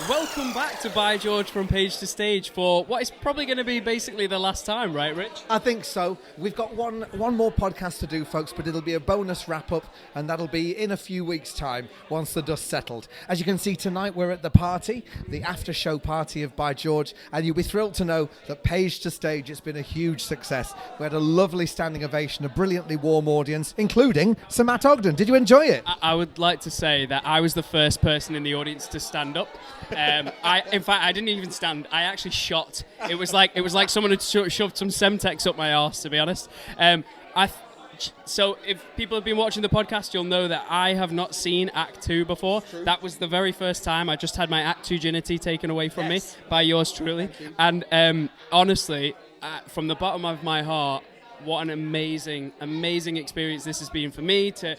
Welcome back to By George from Page to Stage for what is probably going to be basically the last time, right, Rich? I think so. We've got one more podcast to do, folks, but it'll be a bonus wrap-up, and that'll be in a few weeks' time once the dust settled. As you can see, tonight we're at the party, the after-show party of By George, and you'll be thrilled to know that Page to Stage has been a huge success. We had a lovely standing ovation, a brilliantly warm audience, including Sir Matt Ogden. Did you enjoy it? I would like to say that I was the first person in the audience to stand up. In fact, I didn't even stand. I actually shot. It was like someone had shoved some Semtex up my arse, to be honest. So if people have been watching the podcast, you'll know that I have not seen Act 2 before. That was the very first time. I just had my Act 2 virginity taken away from me by yours truly. And honestly, from the bottom of my heart, what an amazing experience this has been for me to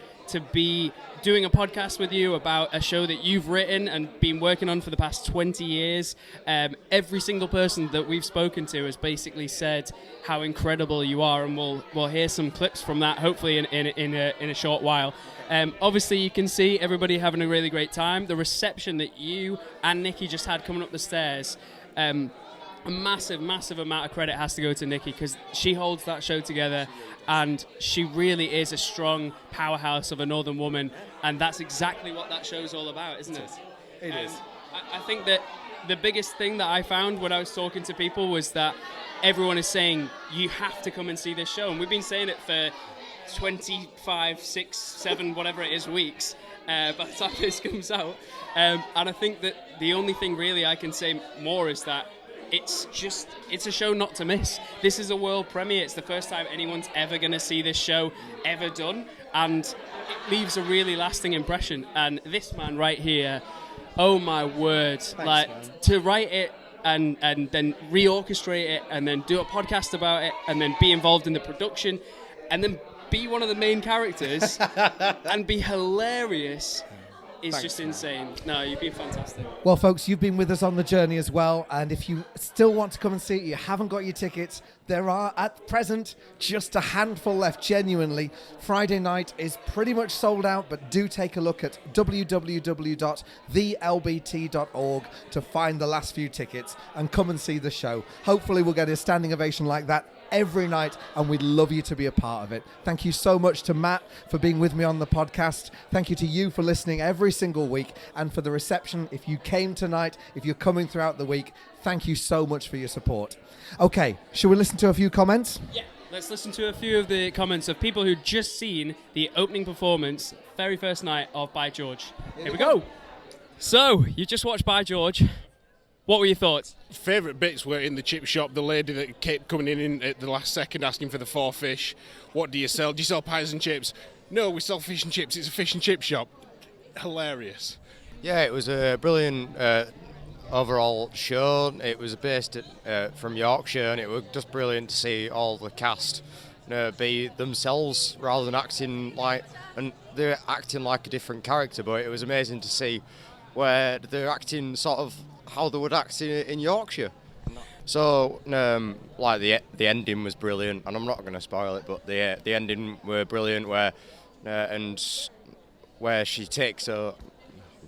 be doing a podcast with you about a show that you've written and been working on for the past 20 years. Every single person that we've spoken to has basically said how incredible you are, and we'll hear some clips from that hopefully in a short while. Obviously, you can see everybody having a really great time. The reception that you and Nikki just had coming up the stairs, a massive amount of credit has to go to Nikki, because she holds that show together, and she really is a strong powerhouse of a northern woman, and that's exactly what that show's all about, isn't it? It is. I think that the biggest thing that I found when I was talking to people was that everyone is saying, you have to come and see this show, and we've been saying it for 25, 6, 7, whatever it is, weeks, by the time this comes out. And I think that the only thing really I can say more is that it's a show not to miss. This is a world premiere. It's the first time anyone's ever going to see this show ever done, and it leaves a really lasting impression. And this man right here, oh my word. Thanks, man. To write it and then reorchestrate it and then do a podcast about it and then be involved in the production and then be one of the main characters and be hilarious is just insane. No, you've been fantastic. Well, folks, you've been with us on the journey as well, and if you still want to come and see it, you haven't got your tickets, there are, at present, just a handful left, genuinely. Friday night is pretty much sold out, but do take a look at www.thelbt.org to find the last few tickets and come and see the show. Hopefully we'll get a standing ovation like that every night, and we'd love you to be a part of it. Thank you so much to Matt for being with me on the podcast. Thank you to you for listening every single week, and for the reception. If you came tonight, if you're coming throughout the week, thank you so much for your support. Okay, shall we listen to a few comments? Yeah, let's listen to a few of the comments of people who'd just seen the opening performance, very first night of By George. Here we go. So, you just watched By George. What were your thoughts? Favourite bits were in the chip shop, the lady that kept coming in at the last second asking for the 4 fish. What do you sell? Do you sell pies and chips? No, we sell fish and chips. It's a fish and chip shop. Hilarious. Yeah, it was a brilliant overall show. It was based from Yorkshire, and it was just brilliant to see all the cast be themselves rather than acting like, and they're acting like a different character, but it was amazing to see where they're acting sort of how they would act in Yorkshire. So, like the ending was brilliant, and I'm not going to spoil it, but the ending were brilliant, where she takes a,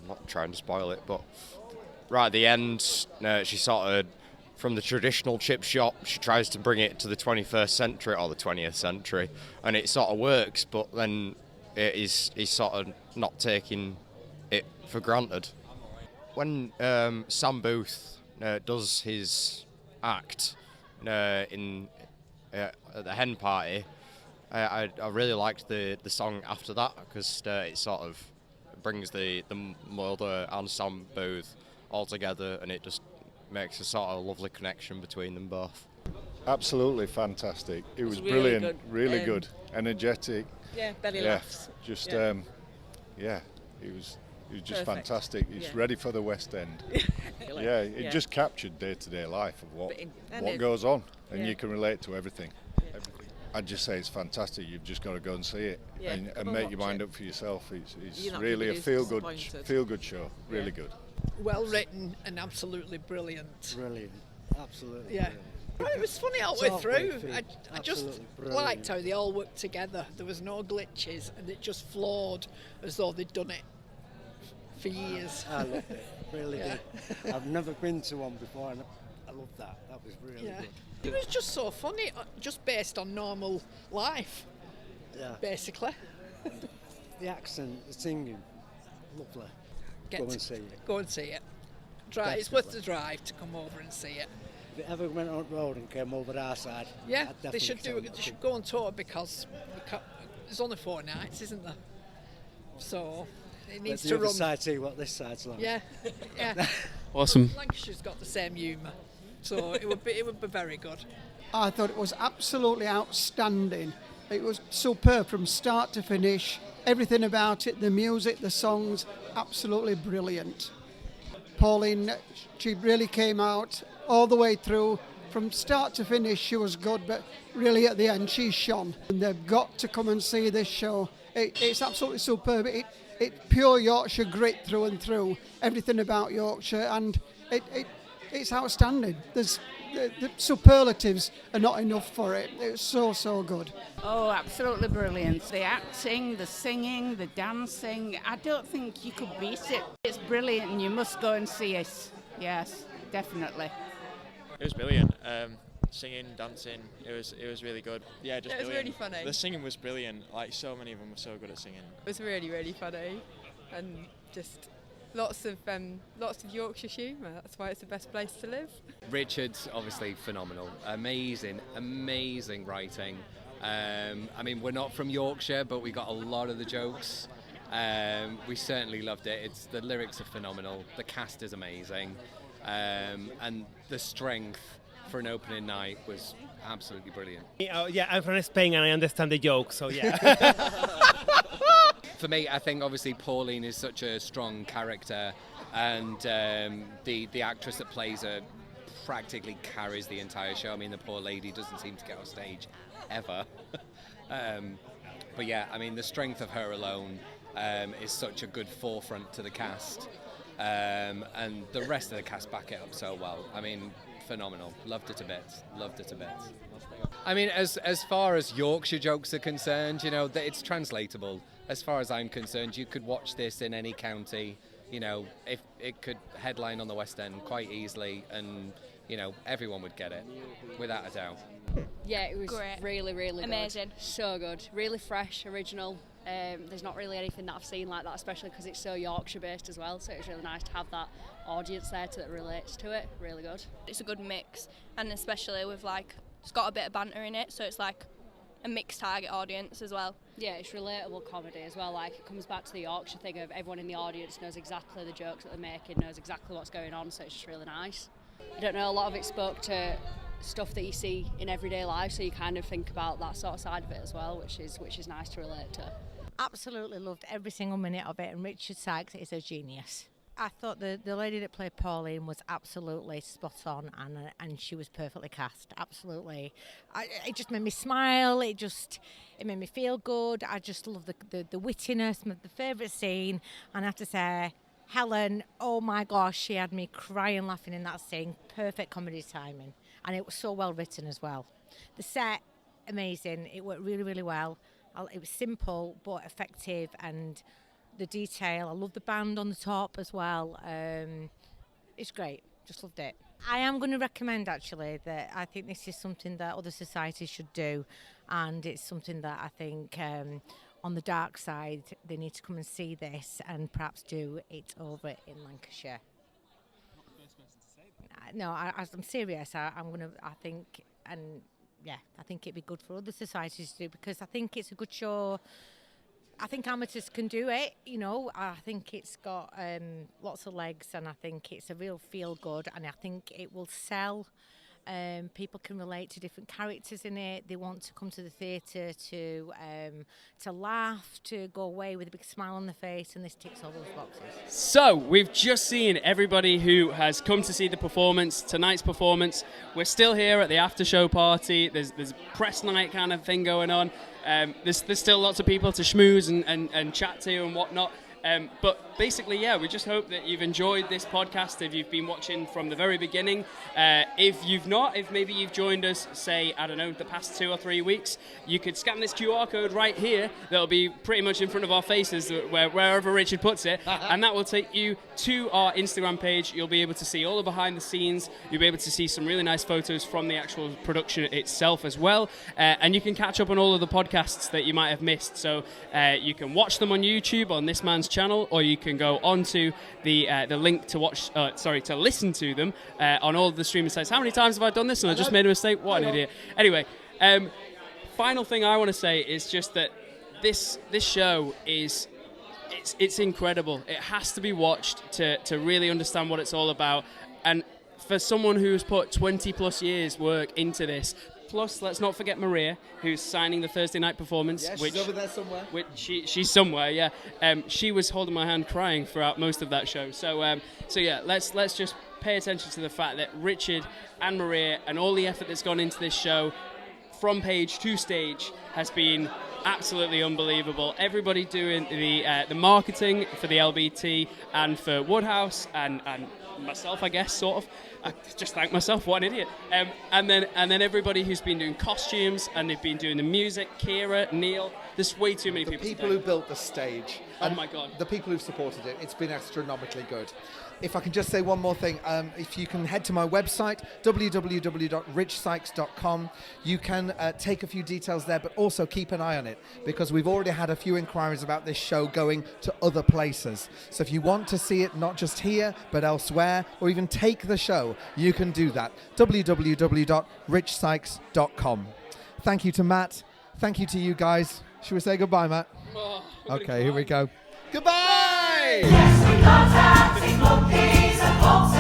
I'm not trying to spoil it, but right at the end, she sort of, from the traditional chip shop, she tries to bring it to the 21st century or the 20th century, and it sort of works, but then he's sort of not taking it for granted. When Sam Booth does his act at the hen party, I really liked the song after that, because it sort of brings the mother and Sam Booth all together, and it just makes a sort of lovely connection between them both. Absolutely fantastic. It was really brilliant, good. really good, energetic. Yeah, belly laughs. Just yeah. It was just Perfect. Fantastic. It's ready for the West End. It just captured day-to-day life of what goes on, and you can relate to everything. I'd just say it's fantastic. You've just got to go and see it and make your mind up for yourself. It's really a feel-good show. Really good. well written and absolutely brilliant. Brilliant, absolutely. Yeah. Brilliant. Well, it was funny all the way through. I just Absolutely liked how they all worked together. There was no glitches, and it just flowed as though they'd done it for years. I loved it, really Yeah. did. I've never been to one before, and I loved that. That was really Yeah. good. It was just so funny, just based on normal life, Yeah. basically. The accent, the singing, lovely. Get Go to- and see it. Go and see it. It's worth the drive to come over and see it. If it ever went on the road and came over our side, Yeah, I'd they definitely should do tell it. them They to should go on tour because there's only 4 nights, isn't there? So it let needs the to other run. side see what this side's like. Yeah, yeah. Awesome. Lancashire's got the same humour, so it would be very good. I thought it was absolutely outstanding. It was superb from start to finish. Everything about it, the music, the songs, absolutely brilliant. Pauline, she really came out all the way through. From start to finish, she was good, but really at the end, she shone. And they've got to come and see this show. It's absolutely superb. It's pure Yorkshire grit through and through. Everything about Yorkshire, and it's outstanding. The superlatives are not enough for it. It's so good. Oh, absolutely brilliant. The acting, the singing, the dancing, I don't think you could beat it. It's brilliant and you must go and see it. Yes, definitely. It was brilliant. Singing, dancing, it was really good. Yeah, just It was brilliant. really funny. The singing was brilliant. Like, so many of them were so good at singing. It was really, really funny, and just lots of Yorkshire humour. That's why it's the best place to live. Richard's obviously phenomenal. Amazing writing. I mean, we're not from Yorkshire, but we got a lot of the jokes. We certainly loved it. The lyrics are phenomenal. The cast is amazing. And the strength for an opening night was absolutely brilliant. Yeah, I'm from Spain and I understand the joke, so yeah. For me, I think obviously Pauline is such a strong character, and the actress that plays her practically carries the entire show. I mean, the poor lady doesn't seem to get off stage ever. But yeah, I mean, the strength of her alone is such a good forefront to the cast, and the rest of the cast back it up so well. I mean, phenomenal. Loved it a bit. I mean, as far as Yorkshire jokes are concerned, you know, that it's translatable. As far as I'm concerned, you could watch this in any county. You know, if it could headline on the West End quite easily, and you know, everyone would get it, without a doubt. Yeah, it was Great. really, really Amazing. good. So good. Really fresh, original. There's not really anything that I've seen like that, especially because it's so Yorkshire based as well, so it's really nice to have that audience there that relates to it. Really good. It's a good mix, and especially with it's got a bit of banter in it, so it's like a mixed target audience as well. Yeah, it's relatable comedy as well. Like, it comes back to the Yorkshire thing of everyone in the audience knows exactly the jokes that they're making, knows exactly what's going on, so it's just really nice. I don't know, a lot of it spoke to stuff that you see in everyday life, so you kind of think about that sort of side of it as well, which is nice to relate to. Absolutely loved every single minute of it, and Richard Sykes is a genius. I thought the lady that played Pauline was absolutely spot on, and she was perfectly cast. Absolutely, it just made me smile. It made me feel good. I just love the wittiness. The favourite scene, and I have to say, Helen. Oh my gosh, she had me crying, laughing in that scene. Perfect comedy timing, and it was so well written as well. The set, amazing. It worked really, really well. It was simple but effective, and the detail. I love the band on the top as well. It's great. Just loved it. I am going to recommend actually that I think this is something that other societies should do, and it's something that I think on the dark side they need to come and see this and perhaps do it over in Lancashire. No, I'm serious. I think it'd be good for other societies to do, because I think it's a good show. I think amateurs can do it, you know. I think it's got lots of legs, and I think it's a real feel good, and I think it will sell. People can relate to different characters in it. They want to come to the theatre to laugh, to go away with a big smile on their face, and this ticks all those boxes. So, we've just seen everybody who has come to see the performance, tonight's performance. We're still here at the after show party. There's press night kind of thing going on. There's still lots of people to schmooze and chat to and whatnot. But basically, yeah, we just hope that you've enjoyed this podcast if you've been watching from the very beginning. If you've not, if maybe you've joined us, say, I don't know, the past 2 or 3 weeks, you could scan this QR code right here that'll be pretty much in front of our faces wherever Richard puts it, and that will take you to our Instagram page. You'll be able to see all the behind the scenes. You'll be able to see some really nice photos from the actual production itself as well, and you can catch up on all of the podcasts that you might have missed. So you can watch them on YouTube on this man's channel, or you can go onto the link to watch. To listen to them on all of the streaming sites. How many times have I done this? And I just made a mistake. What an idiot. Anyway, final thing I want to say is just that this show is it's incredible. It has to be watched to really understand what it's all about. And for someone who's put 20 plus years work into this. Plus, let's not forget Maria, who's signing the Thursday night performance. Yeah, she's over there somewhere. She's somewhere, yeah. She was holding my hand crying throughout most of that show. So yeah, let's just pay attention to the fact that Richard and Maria and all the effort that's gone into this show from page to stage has been absolutely unbelievable. Everybody doing the marketing for the LBT and for Woodhouse and myself, I guess, sort of. I just thank myself. What an idiot. And then everybody who's been doing costumes and they've been doing the music. Kira, Neil. There's way too many people. The people who built the stage. Oh my God. The people who've supported it. It's been astronomically good. If I can just say one more thing, if you can head to my website, www.richsykes.com, you can take a few details there, but also keep an eye on it, because we've already had a few inquiries about this show going to other places. So if you want to see it, not just here, but elsewhere, or even take the show, you can do that. www.richsykes.com. Thank you to Matt. Thank you to you guys. Should we say goodbye, Matt? Oh, okay, here we go. Goodbye! Yes, we got fancy cookies and hopes